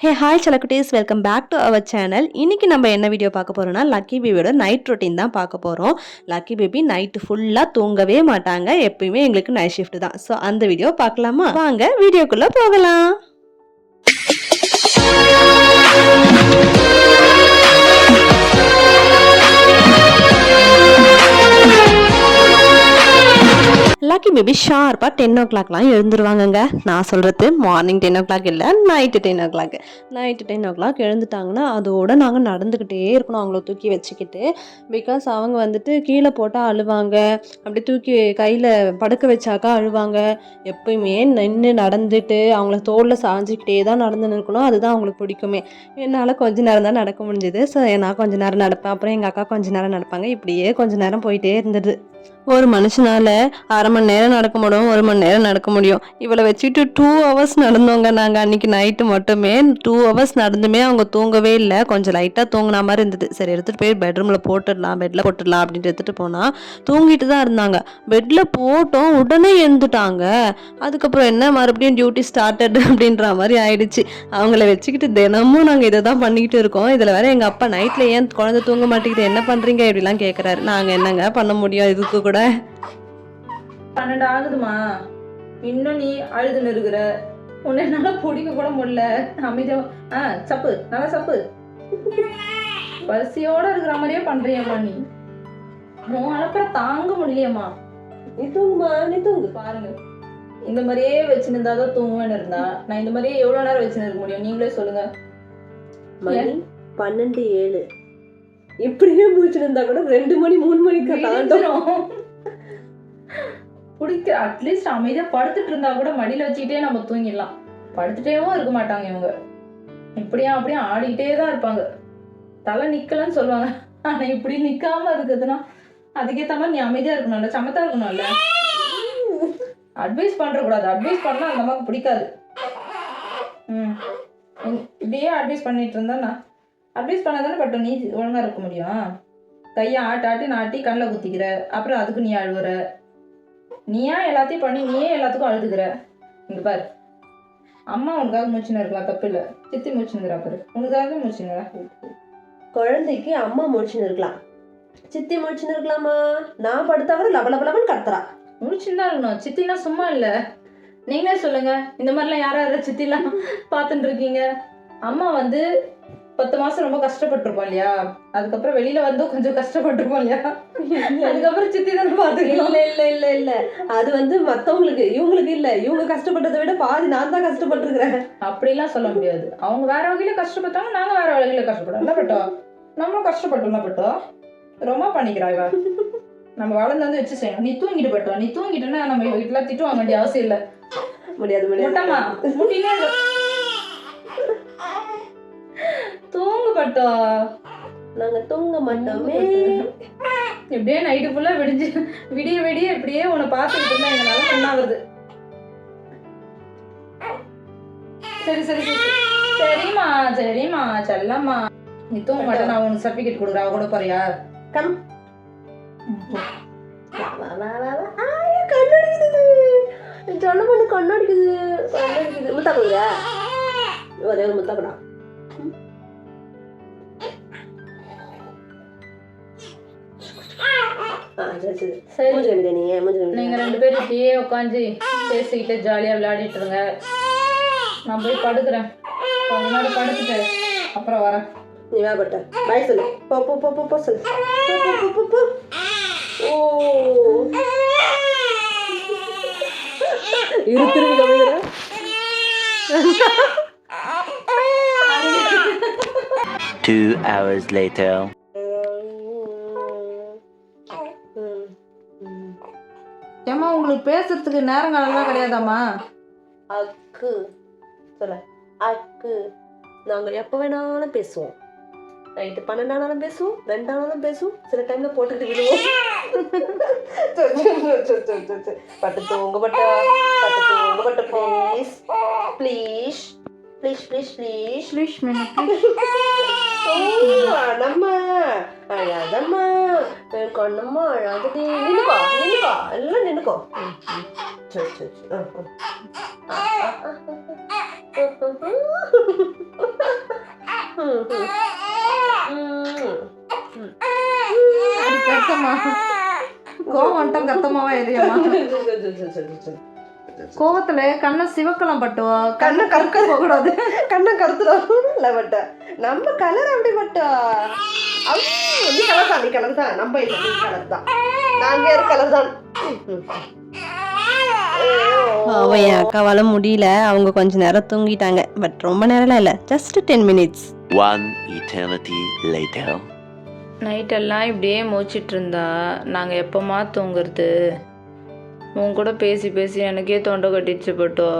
ஹே hi செல்லக்குட்டீஸ், welcome back to our channel. இன்றைக்கி நம்ம என்ன வீடியோ பார்க்க போகிறோம்னா, லக்கி பேபியோட நைட் ரொட்டீன் தான் பார்க்க போகிறோம். லக்கி பேபி நைட்டு ஃபுல்லாக தூங்கவே மாட்டாங்க. எப்பயுமே எங்களுக்கு நைட் ஷிஃப்ட் தான். ஸோ அந்த வீடியோ பார்க்கலாமா? வாங்க வீடியோக்குள்ளே போகலாம். லக்கி பேபி ஷார்ப்பாக 10 o'clockலாம் எழுந்துருவாங்கங்க. நான் சொல்கிறது மார்னிங் 10 o'clock இல்லை, நைட்டு 10 o'clock. நைட்டு 10 o'clock எழுந்துட்டாங்கன்னா அதோடு நாங்கள் நடந்துக்கிட்டே இருக்கணும் அவங்கள தூக்கி வச்சுக்கிட்டு. பிகாஸ் அவங்க வந்துட்டு கீழே போட்டால் அழுவாங்க, அப்படி தூக்கி கையில் படுக்க வச்சாக்கா அழுவாங்க. எப்பயுமே நின்று நடந்துட்டு அவங்கள தோளில் சாஞ்சிக்கிட்டே தான் நடந்து இருக்கணும். அதுதான் அவங்களுக்கு பிடிக்குமே. என்னால் கொஞ்ச நேரம் தான் நடக்க முடிஞ்சுது. ஸோ நான் கொஞ்ச நேரம் நடப்பேன், அப்புறம் எங்கள் அக்கா கொஞ்ச நேரம் நடப்பாங்க. இப்படியே கொஞ்ச நேரம் போயிட்டே இருந்தது. ஒரு மனுஷனால் அரை மணி நேரம் நடக்க முடியும், 1 மணி நேரம் நடக்க முடியும். இவளை வச்சுட்டு 2 hours நடந்தோங்க. நாங்கள் அன்றைக்கி நைட்டு மட்டுமே 2 hours நடந்துமே அவங்க தூங்கவே இல்லை. கொஞ்சம் லைட்டாக தூங்கின மாதிரி இருந்தது. சரி எடுத்துகிட்டு போய் பெட்டில் போட்டுடலாம் அப்படின்ட்டு எடுத்துகிட்டு போனால் தூங்கிட்டு தான் இருந்தாங்க. பெட்டில் போட்டோம், உடனே எழுந்துட்டாங்க. அதுக்கப்புறம் என்ன மறுபடியும் டியூட்டி ஸ்டார்டட் அப்படின்ற மாதிரி ஆயிடுச்சு. அவங்கள வச்சுக்கிட்டு தினமும் நாங்கள் இதை தான் பண்ணிக்கிட்டு இருக்கோம். இதில் வேற எங்கள் அப்பா நைட்டில் ஏன் குழந்தை தூங்க மாட்டேங்குது, என்ன பண்ணுறீங்க இப்படிலாம் கேட்குறாரு. நாங்கள் என்னங்க பண்ண முடியும் இதுக்கு கூட. 12 ஆகுதுமா, இன்னும் நீ அழுதுன்னு இருக்கிற. உன்னை என்னால பிடிக்க கூட முடியல. அமைதியா சப்பு, நல்லா சப்பு. பசியோட இருக்கிற மாதிரியே பண்றியம்மா நீ. உன் அனுப்புற தாங்க முடியலையம்மா. நீ தூங்குமா, நீ தூங்கு. பாருங்க, இந்த மாதிரியே வச்சுன்னு இருந்தாதான் தூங்குவேன்னு இருந்தா நான் இந்த மாதிரியே எவ்வளவு நேரம் வச்சுன்னு இருக்க முடியும்? நீங்களே சொல்லுங்க. மணி 12:07. இப்படியே முடிச்சுட்டு இருந்தா கூட 2 மணி 3 மணிக்கு தாண்டும். பிடிக்க அட்லீஸ்ட் அமைதியா படுத்துட்டு இருந்தா கூட மடியில வச்சுக்கிட்டே நம்ம தூங்கிடலாம். படுத்துட்டேவும் இருக்க மாட்டாங்க இவங்க. இப்படியா அப்படியே ஆடிக்கிட்டே தான் இருப்பாங்க. தலை நிக்கலன்னு சொல்லுவாங்க, ஆனா இப்படி நிக்காம இருக்குதுன்னா அதுக்கேற்ற மாதிரி நீ அமைதியா இருக்கணும்ல, சமத்தா இருக்கணும்ல. அட்வைஸ் பண்ற கூடாது. அட்வைஸ் பண்ணா அந்த அம்மாவுக்கு பிடிக்காது. இப்படியே அட்வைஸ் பண்ணிட்டு இருந்தா நான் அட்வைஸ் பண்ணாதானே பட்டும் நீ ஒழுங்கா இருக்க முடியும். கையை ஆட்டி கண்ணில் குத்திக்கிற, அப்புறம் அதுக்கு நீ அழுவுற. நீயா எல்லாத்தையும் பண்ணி நீயே எல்லாத்துக்கும் அழுதுகிற. இங்க பாரு, அம்மா உனக்காக மூச்சுன்னு இருக்கலாம், தப்பு இல்லை. சித்தி மூச்சுனுங்கிறா பாரு, உனக்காக மூச்சுனுங்கிறா. குழந்தைக்கு அம்மா முடிச்சுன்னு இருக்கலாம், சித்தி முடிச்சுன்னு இருக்கலாமா? நான் படுத்தவரை லபலபலபன்னு கத்துறா. முடிச்சுன்னு தான் இருக்கணும். சித்திலாம் சும்மா இல்லை. நீங்களே சொல்லுங்க, இந்த மாதிரிலாம் யாராவது சித்திலாம் பார்த்துட்டு இருக்கீங்க? அம்மா 10 மாசம் ரொம்ப கஷ்டப்பட்டிருப்போம் இல்லையா, அதுக்கப்புறம் வெளியில கொஞ்சம் கஷ்டப்பட்டிருப்போம் இல்லையா, அதுக்கப்புறம் சித்தி தான் பாத்துக்கலாம். இல்ல அது மத்தவங்களுக்கு, இவங்களுக்கு இல்ல. இவங்க கஷ்டப்பட்டதை விட பாதி நான் தான் கஷ்டப்பட்டிருக்கிறேன். அப்படிலாம் சொல்ல முடியாது. அவங்க வேற வகையில கஷ்டப்பட்டாங்க, நாங்க வேற வகையில கஷ்டப்பட்டோம். என்ன பட்டோம், நம்மளும் கஷ்டப்பட்டோம். பட்டோம் ரொம்ப பண்ணிக்கிறா இவ. நம்ம வளர்ந்து வச்சு செய்யணும். நீ தூங்கிட்டு பட்டோம், நீ தூங்கிட்டேன்னா நம்ம வீட்டுல திட்டு வாங்க வேண்டிய அவசியம் இல்லை. முடியாது. தூங்கு பட்டோ, நாங்க தூங்க மாட்டோமே. இப்படியே நைட்டு ஃபுல்லா விடிய இப்படியே உன்னை பார்த்துக்கிட்டு இருந்தா எங்களால என்ன ஆகுது? சரிம்மா செல்லம்மா, நீ தூங்க மாட்டேன். நான் உனக்கு சர்டிபிகேட் கொடுக்குறேன். அவ கூட போறியா? கம் கண்ணடிக்குது, சொல்ல பண்ணு. கண்ணடிக்குது. முத்தா கொடுக்குற, ஒரே ஒரு முத்தா கூட. நீங்க 2 பேரும் இப்படியே உட்காந்து பேசிக்கிட்டு ஜாலியா விளையாடிட்டு இருங்க. நான் போய் படுக்கிறேன். கொஞ்ச நேரம் படுத்துட்டு அப்புறம் வரேன். நீ வேப்பட்ட பாய் சொல்லு. போ சொல்லு. ஓ இருக்கிறது கவிதா. 2 hours later. ஏம்மா, உங்களுக்கு பேசுறதுக்கு நேரங்காலம்லாம் கிடையாதாம்மா? அக்கு சொல்ல. அக்கு நாங்கள் எப்போ வேணாலும் பேசுவோம். நைட்டு 12 ஆனாலும் பேசுவோம், 2 ஆனாலும் பேசுவோம். சில டைம்ல போட்டுக்கிட்டு விடுவோம். பட்டு தூங்க பட்ட please please please please please அழாதம்மா, அழாதம்மா, கண்ணம்மா அழாதடி. நின்னுக்கோ எல்லாம் நின்னுக்கோ. சரி கத்தம்மா கோவம் வந்துட்டா கத்தமாவா எரியாமா கோவத்துல கண்ணை சிவக்கலாம் பட்டுவா கண்ணை கருக்க போகக்கூடாது கண்ணை கருத்துடும் இல்லை பட்டா நம்ம கலர் அப்படி பட்டா நீ கலர் தான், நீ கலர் தான், நம்ம இல்லை, நீ கலர் தான், நாங்க ஒரு கலர் தான். அவன் என் அக்காவால முடியல, அவங்க கொஞ்ச நேரம் தூங்கிட்டாங்க. பட் ரொம்ப நேரம்லாம் இல்லை, just 10 minutes. One eternity later. நைட்டெல்லாம் இப்படியே மூச்சிட்டு இருந்தா நாங்கள் எப்போமா தூங்குறது? உன் கூட பேசி பேசி எனக்கே தொண்டை கட்டிடுச்சு பட்டோ.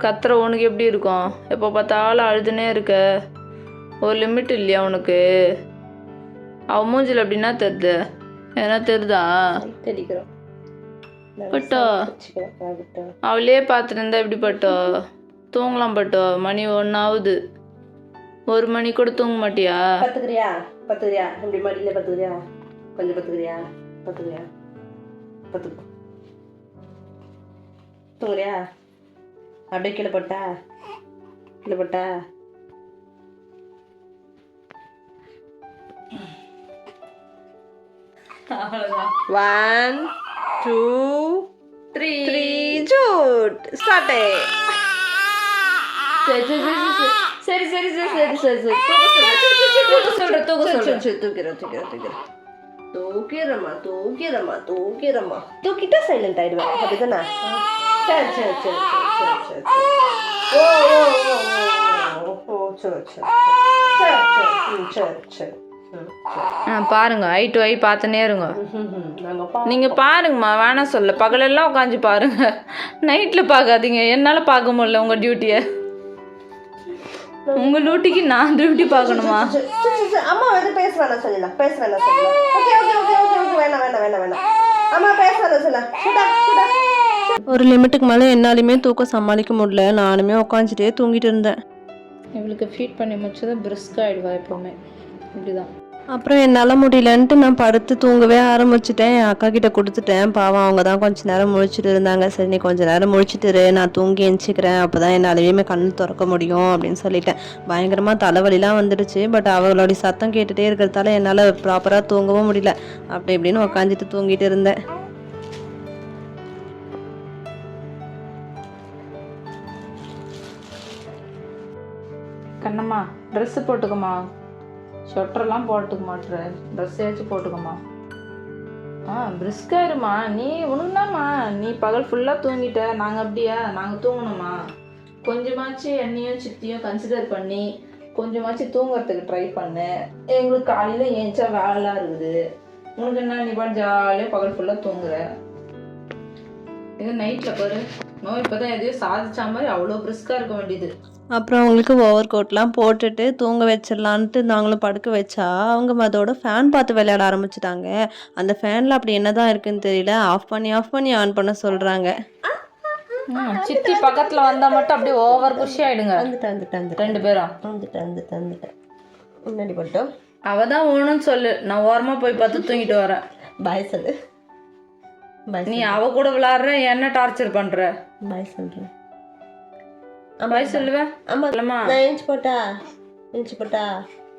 கத்துற உனக்கு எப்படி இருக்கும்? எப்போ பார்த்தாலும் அழுதுனே இருக்க. ஒரு லிமிட் இல்லையா உனக்கு? அவ மூஞ்சில் அப்படின்னா தெரியுது, எதனா தெரியுதா தெரிக்கிறோம் பட்டோ? அவளே பார்த்துட்டு இருந்தா எப்படி பட்டோ? தூங்கலாம் பட்டோ, மணி 1 ஆகுது. 1 மணி கூட தூங்க மாட்டியா? பத்துக்கிறியா பத்துக்கிறியா? இப்படி மடியில பத்துக்கிறியா? கொஞ்சம் பத்துக்கிறியா? பத்துக்கிறியா? பத்துக்கோ. தூங்குறியா? அப்படியே கீழே போட்டா கீழே போட்டா அவ்வளோதான். 1 2 3 ஜூட் ஸ்டார்ட். சரி சரி சரி சரி சரி சரி சரி தூக்கிறமா தூக்கிட்டா சைலண்ட் ஆயிடுவேன், அப்படிதானே? சரி சரி சரி சரி சரி சரி. ஓ ஓ ஓ ஓ சரி சரி சரி சரி சரி. பாருங்க, ஐ டு ஐ பார்த்துனே இருங்க. நீங்கள் பாருங்கம்மா, வேணாம் சொல்ல. பகலெல்லாம் உட்காந்து பாருங்க, நைட்டில் பார்க்காதீங்க. என்னால் பார்க்க முடியல உங்கள் டியூட்டியை. உங்கள் டியூட்டிக்கு நான் டியூட்டி பார்க்கணுமா? அம்மா வந்து பேச வேணாம் சொல்லலாம், பேச வேணாம் சொல்லலாம். Okay okay okay okay okay, வேணாம் வேணாம் வேணாம் வேணாம். அம்மா பேச வேணாம் சொல்லலாம். ஒரு லிமிட்டுக்கு மேலே என்னாலுமே தூக்கம் சமாளிக்க முடியல. நானுமே உட்காந்துட்டே தூங்கிட்டு இருந்தேன். இவளுக்கு ஃபீட் பண்ணி முடிச்சதான் பிரிஸ்க் ஆகிடுவா எப்போவுமே. இப்படிதான். அப்புறம் என்னால் முடியலன்ட்டு நான் படுத்து தூங்கவே ஆரம்பிச்சிட்டேன். என் அக்கா கிட்ட கொடுத்துட்டேன். பாவம் அவங்க தான் கொஞ்ச நேரம் முழிச்சிட்டு இருந்தாங்க. சரி நீ கொஞ்ச நேரம் முழிச்சிட்டுரு, நான் தூங்கி எந்திச்சிக்கிறேன், அப்போ தான் என்னாலையுமே கண் திறக்க முடியும் அப்படின்னு சொல்லிட்டேன். பயங்கரமாக தலைவலிலாம் வந்துடுச்சு. பட் அவளுடைய சத்தம் கேட்டுகிட்டே இருக்கிறதால என்னால் ப்ராப்பராக தூங்கவும் முடியல. அப்படி இப்படின்னு உக்காந்துட்டு தூங்கிட்டு இருந்தேன். கண்ணம்மா ட்ரெஸ்ஸு போட்டுக்கம்மா. ஸ்வெட்டர்லாம் போட்டுக்க மாட்டுற, ட்ரெஸ்ஸாச்சும் போட்டுக்கம்மா. பிரிஸ்கா இருமா. நீ உனக்குதாம்மா, நீ பகல் ஃபுல்லாக தூங்கிட்ட. நாங்கள் அப்படியா? நாங்கள் தூங்கணுமா? கொஞ்சமாச்சு என்னையும் சித்தியும் கன்சிடர் பண்ணி கொஞ்சமாச்சு தூங்குறதுக்கு ட்ரை பண்ணு. எங்களுக்கு காலையில் ஏஞ்சா வேலைலாம் இருக்குது. உனக்கு என்ன, நீ பாட்டு ஜாலியாக பகல் ஃபுல்லாக தூங்குற. இது நைட்டில் பாரு, நோ இப்போ தான் எதையோ சாதிச்சா மாதிரி அவ்வளோ பிரிஸ்காக இருக்க வேண்டியது. அப்புறம் அவங்களுக்கு ஓவர் கோட்லாம் போட்டுட்டு தூங்க வச்சிடலான்ட்டு நாங்களும் படுக்க வச்சா அவங்க அதோட ஃபேன் பார்த்து விளையாட ஆரம்பிச்சிட்டாங்க. அந்த ஃபேனில் அப்படி என்னதான் இருக்குன்னு தெரியல, ஆஃப் பண்ணி ஆன் பண்ண சொல்கிறாங்க. சித்தி பக்கத்தில் வந்தால் மட்டும் அப்படியே ஓவர் குஷி ஆகிடுங்க. வந்துட்டேன் 2 பேரும். வந்துட்டேன் முன்னாடி போட்டோம். அவள் தான் ஒன்றுன்னு சொல்லு, நான் ஓரமாக போய் பார்த்து தூங்கிட்டு வரேன். பாய் சொல்லு. பாய் நீ அவ கூட விளாட்ற, என்ன டார்ச்சர் பண்ணுற? பாய் சொல்கிறேன். பாய் சொல்லுவேன். ஆமாம் இல்லைம்மா, நான் ஏஞ்சி போட்டா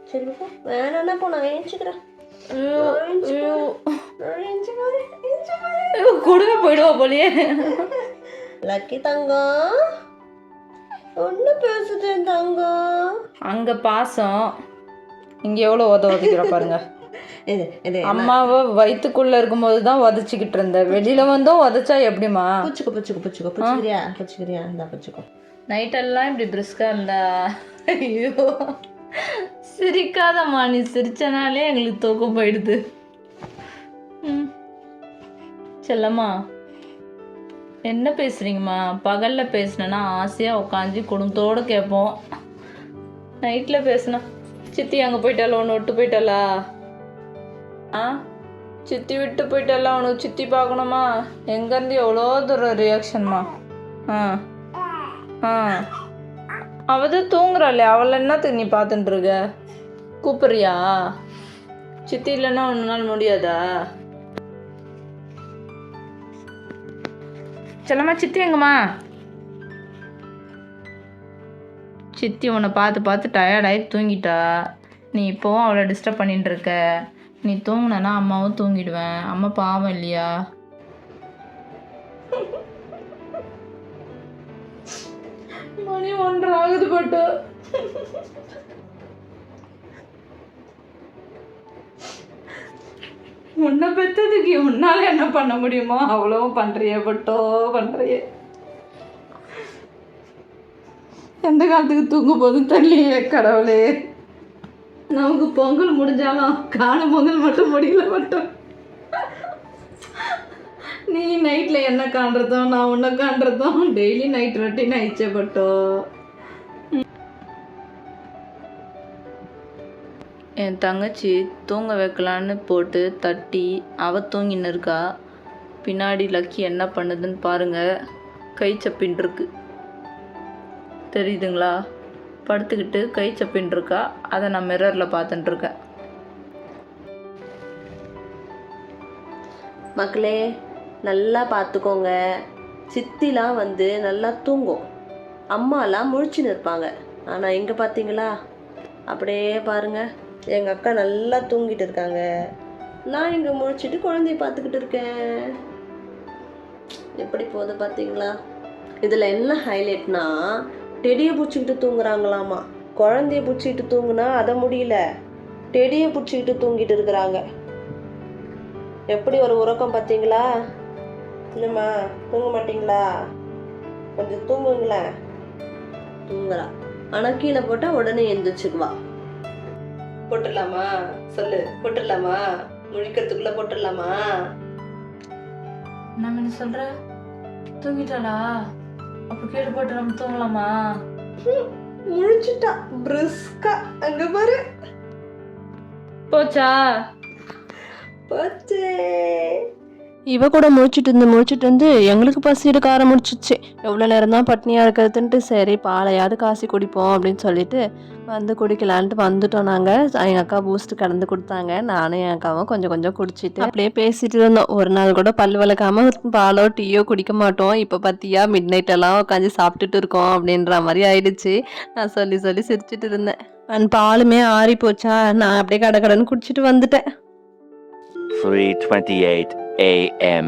சரி வேணாண்ணா போ, நான் ஏஞ்சிக்கிறேன். கொடுங்க போயிடுவா போலியே. லக்கி தங்கம் ஒன்று பேசுதேன் தங்கம். அங்கே பாசம், இங்கே எவ்வளோ உதவிக்கிற பாருங்க. அம்மாவை வயிற்றுக்குள்ளே இருக்கும்போது தான் உதச்சிக்கிட்டு இருந்த, வெளியில் வந்தும் உதச்சா எப்படிமா? புச்சுக்கிறியா இந்தா புச்சுக்கோ. நைட்டெல்லாம் இப்படி பிரிஸ்கா இருந்தா ஐயோ சிரிக்காதம்மா. நீ சிரிச்சனாலே எங்களுக்கு தூக்கம் போயிடுது. செல்லம்மா என்ன பேசுறீங்கம்மா? பகலில் பேசினேன்னா ஆசையாக உட்காந்து குடும்பத்தோடு கேட்போம். நைட்டில் பேசுனா சித்தி அங்கே போயிட்டாலா, ஒன்று விட்டு போயிட்டாளா? சித்தி விட்டு போயிட்டாலா, உனக்கு சித்தி பார்க்கணுமா? எங்கேருந்து எவ்வளோ தூரம் ரியாக்ஷன்மா? அவள் தான் தூங்குறாளே, அவளை என்னத்துக்கு நீ பார்த்துட்டு இருக்க? கூப்பிட்றியா? சித்தி இல்லைன்னா 1 நாள் முடியாதா? செல்லம்மா சித்தி எங்கம்மா? சித்தி உன்னை பார்த்து பார்த்து டயர்டாகி தூங்கிட்டா. நீ இப்போவும் அவளை டிஸ்டர்ப் பண்ணிட்டு இருக்க. நீ தூங்கினா அம்மாவும் தூங்கிடுவேன். அம்மா பாவம் இல்லையா? மணி 1:30 ஆகுது பட்டு. உன்னை பெற்றதுக்கு உன்னால என்ன பண்ண முடியுமோ அவ்வளவும் பண்ணுறியே பட்டோ பண்ணுறியே. எந்த காலத்துக்கு தூங்கும் போதும் தெரியலையே கடவுளே. நமக்கு பொங்கல் முடிஞ்சாலும் காணும் பொங்கல் மட்டும் முடியல மட்டும். நீ நைட்டில் என்ன காண்றதும் நான் உன்னை காண்றதும் டெய்லி நைட் ரொட்டீன் ஆயிடுச்சே பட்டோ. என் தங்கச்சி தூங்க வைக்கலான்னு போட்டு தட்டி அவள் தூங்கின்னு இருக்கா. பின்னாடி லக்கி என்ன பண்ணுதுன்னு பாருங்கள். கை சப்பின்னு இருக்கு தெரியுதுங்களா? படுத்துக்கிட்டு கை சப்பின்னு இருக்கா. அதை நான் மிரரில் பார்த்துட்டு இருக்கேன். மக்களே நல்லா பார்த்துக்கோங்க. சித்திலாம் வந்து நல்லா தூங்கும், அம்மாலாம் முழிச்சுன்னு இருப்பாங்க. ஆனால் எங்கே பார்த்தீங்களா? அப்படியே பாருங்கள், எங்கள் அக்கா நல்லா தூங்கிட்டு இருக்காங்க, நான் இங்கே முழிச்சிட்டு குழந்தைய பார்த்துக்கிட்டு இருக்கேன். எப்படி போகுது பார்த்தீங்களா? இதில் என்ன ஹைலைட்னா, டெடியை பிடிச்சிக்கிட்டு தூங்குறாங்களாமா. குழந்தைய பிடிச்சிக்கிட்டு தூங்குனா அதை முடியல, டெடியை பிடிச்சிக்கிட்டு தூங்கிட்டு இருக்கிறாங்க. எப்படி ஒரு உறக்கம் பார்த்தீங்களா? என்னம்மா தூங்க மாட்டிங்களா? கொஞ்சம் தூங்குங்களேன். தூங்குறா, ஆனால் கீழே போட்டால் உடனே எழுந்திரிச்சுக்குவா. போட்டுடலாமா? சொல்லு, போட்டுடலாமா? முழிக்கிறதுக்குள்ளே போட்டுடலாமா? நம்ம என்ன சொல்கிற? தூங்கிட்டாளா? அப்போ கீழே போட்டு நம்ம தூங்கலாமா? முழிச்சிட்டா பிரிஸ்கா. அங்கே பாரு, போச்சா? போச்சே. இவ கூட முழிச்சிட்டு இருந்து எங்களுக்கு பசி எடுக்க ஆரம்பிச்சிச்சு. எவ்வளோ நேரம் தான் பட்னியாக இருக்கிறதுன்ட்டு சரி பாலையாவது காசி குடிப்போம் அப்படின்னு சொல்லிட்டு வந்து குடிக்கலான்ட்டு வந்துட்டோம். நாங்கள் எங்கள் அக்கா பூஸ்ட் கலந்து கொடுத்தாங்க. நானும் என் அக்காவும் கொஞ்சம் கொஞ்சம் குடிச்சிட்டு அப்படியே பேசிகிட்டு இருந்தோம். ஒரு நாள் கூட பல் விளக்காமல் பாலோ டீயோ குடிக்க மாட்டோம். இப்போ பார்த்தியா மிட் நைட்டெல்லாம் உட்காந்து சாப்பிட்டுட்டு இருக்கோம் அப்படின்ற மாதிரி ஆயிடுச்சு. நான் சொல்லி சொல்லி சிரிச்சிட்டு இருந்தேன். பாலுமே ஆறி போச்சா, நான் அப்படியே கடன்னு குடிச்சிட்டு வந்துட்டேன். 3:28 a.m.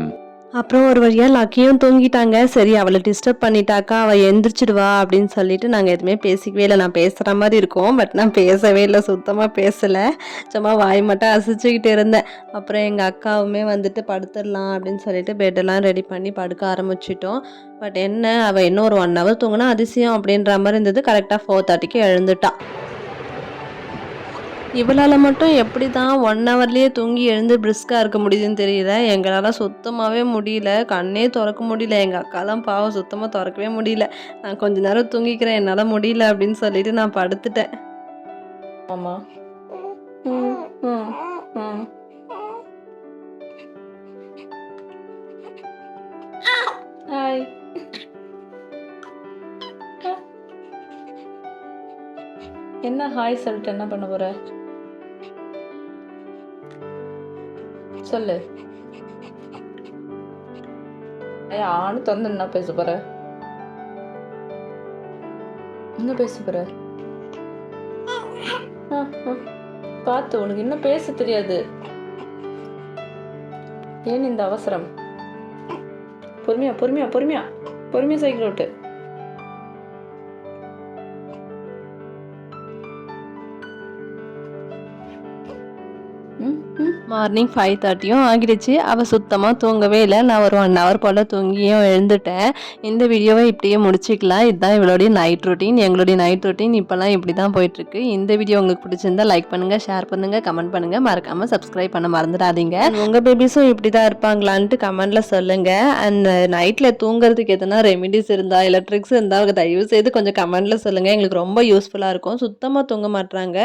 அப்புறம் ஒரு வழியாக லக்கியும் தூங்கிட்டாங்க. சரி அவளை டிஸ்டர்ப் பண்ணிட்டாக்கா அவள் எந்திரிச்சிடுவா அப்படின்னு சொல்லிட்டு நாங்கள் எதுவுமே பேசிக்கவே இல்லை. நான் பேசுகிற மாதிரி இருக்கும், பட் நான் பேசவே இல்லை, சுத்தமாக பேசலை. சும்மா வாய் மட்டும் அசைச்சிக்கிட்டு இருந்தேன். அப்புறம் எங்கள் அக்காவுமே வந்துட்டு படுத்துடலாம் அப்படின்னு சொல்லிட்டு பெட்டெல்லாம் ரெடி பண்ணி படுக்க ஆரம்பிச்சிட்டோம். பட் என்ன அவள் இன்னும் ஒரு 1 hour தூங்கினா அதிசயம் அப்படின்ற மாதிரி இருந்தது. கரெக்டாக 4:30க்கு எழுந்துட்டா. இவளால் மட்டும் எப்படி தான் 1 hourலேயே தூங்கி எழுந்து பிரிஸ்காக இருக்க முடியுதுன்னு தெரியல. எங்களால் சுத்தமாகவே முடியல, கண்ணே திறக்க முடியல. எங்கள் அக்காலாம் பாவம் சுத்தமாக திறக்கவே முடியல. நான் கொஞ்ச நேரம் தூங்கிக்கிறேன், என்னால் முடியல அப்படின்னு சொல்லிட்டு நான் படுத்துட்டேன். ஆமா. ஹாய். என்ன ஹாய் சொல்லிட்டு என்ன பண்ண போற? சொல்லு. ஆணு தந்து என்ன பேச போற? என்ன பேச போற? பார்த்து, உனக்கு இன்னும் பேச தெரியாது. ஏன் இந்த அவசரம்? பொறுமையா பொறுமையா பொறுமையா பொறுமையா சைக்கிள் ஓட்டு. மார்னிங் 5:30யும் ஆகிடுச்சு. அவள் சுத்தமாக தூங்கவே இல்லை. நான் ஒரு 1 hour போல் தூங்கியும் எழுந்துட்டேன். இந்த வீடியோவை இப்படியே முடிச்சிக்கலாம். இதுதான் இவளுடைய நைட் ரொட்டீன். எங்களுடைய நைட் ரொட்டீன் இப்போல்லாம் இப்படி தான் போயிட்டுருக்கு. இந்த வீடியோ உங்களுக்கு பிடிச்சிருந்தா லைக் பண்ணுங்கள், ஷேர் பண்ணுங்கள், கமெண்ட் பண்ணுங்கள், மறக்காமல் சப்ஸ்கிரைப் பண்ண மறந்துடாதீங்க. உங்கள் பேபிஸும் இப்படி தான் இருப்பாங்களான்ட்டு கமெண்டில் சொல்லுங்கள். அண்ட் நைட்டில் தூங்குறதுக்கு எதனா ரெமிடிஸ் இருந்தால் இல்லை ட்ரிக்ஸ் இருந்தால் தயவு செய்து கொஞ்சம் கமெண்டில் சொல்லுங்கள். எங்களுக்கு ரொம்ப யூஸ்ஃபுல்லாக இருக்கும். சுத்தமாக தூங்க மாட்டுறாங்க.